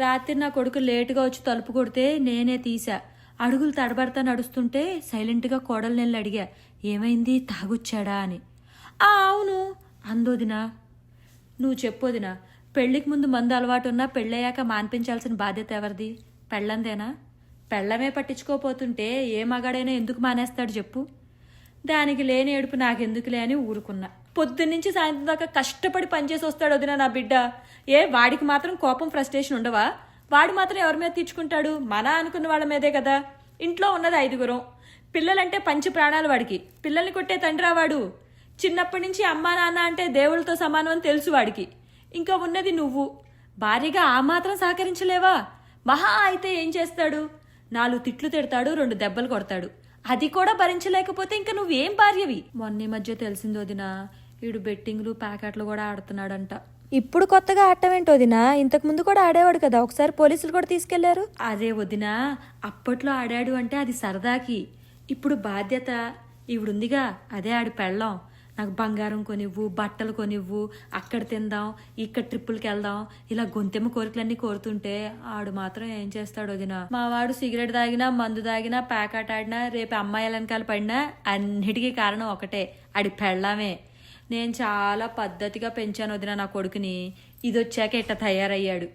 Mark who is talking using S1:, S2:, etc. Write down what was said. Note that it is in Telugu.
S1: రాత్రి నా కొడుకు లేటుగా వచ్చి తలుపు కొడితే నేనే తీసా. అడుగులు తడబడతా నడుస్తుంటే సైలెంట్గా కోడలు నెల్లు అడిగా, ఏమైంది, తాగొచ్చాడా అని. అవును అందోదినా. నువ్వు చెప్పొదినా, పెళ్లికి ముందు మందు అలవాటు ఉన్నా పెళ్ళయ్యాక మాన్పించాల్సిన బాధ్యత ఎవరిది? పెళ్ళందేనా? పెళ్ళమే పట్టించుకోపోతుంటే ఏ మగాడైనా ఎందుకు మానేస్తాడు చెప్పు? దానికి లేని ఏడుపు నాకెందుకులే అని ఊరుకున్నా. పొద్దున్నుంచి సాయంత్రం దాకా కష్టపడి పనిచేసి వస్తాడు వదినా నా బిడ్డ. వాడికి మాత్రం కోపం ఫ్రస్ట్రేషన్ ఉండవా? వాడు మాత్రం ఎవరి మీద తీర్చుకుంటాడు? మన అనుకున్న వాళ్ళ మీదే కదా. ఇంట్లో ఉన్నది 5 పిల్లలంటే పంచి ప్రాణాలు వాడికి. పిల్లల్ని కొట్టే తండ్రా వాడు. చిన్నప్పటి నుంచి అమ్మా నాన్న అంటే దేవుళ్ళతో సమానం అని తెలుసు వాడికి. ఇంకా ఉన్నది నువ్వు. భారీగా ఆ మాత్రం సహకరించలేవా? మహా అయితే ఏం చేస్తాడు? 4 తిట్లు తిడతాడు, 2 దెబ్బలు కొడతాడు. అది కూడా భరించలేకపోతే ఇంకా నువ్వేం భార్యవి? మొన్న ఈ మధ్య తెలిసింది వదినా, వీడు బెట్టింగ్లు ప్యాకెట్లు కూడా ఆడుతున్నాడంట.
S2: ఇప్పుడు కొత్తగా ఆడటమేంటి వదినా? ఇంతకు ముందు కూడా ఆడేవాడు కదా, ఒకసారి పోలీసులు కూడా తీసుకెళ్లారు.
S1: అదే వదినా, అప్పట్లో ఆడాడు అంటే అది సరదాకి. ఇప్పుడు బాధ్యత. ఈవిడుందిగా, అదే ఆడి పెళ్ళం. నాకు బంగారం కొనివ్వు, బట్టలు కొనివ్వు, అక్కడ తిందాం, ఇక్కడ ట్రిప్పులకి వెళ్దాం, ఇలా గొంతెమ్మ కోరికలన్నీ కోరుతుంటే ఆడు మాత్రం ఏం చేస్తాడు వదినా? మా వాడు సిగరెట్ తాగినా, మందు తాగినా, ప్యాకెట్ ఆడినా, రేపు అమ్మాయిల వెనకాల పడినా అన్నిటికీ కారణం ఒకటే, ఆడి పెళ్ళామే. నేను చాలా పద్ధతిగా పెంచాను వదినా నా కొడుకుని. ఇది వచ్చాక ఇట్ట తయారయ్యాడు.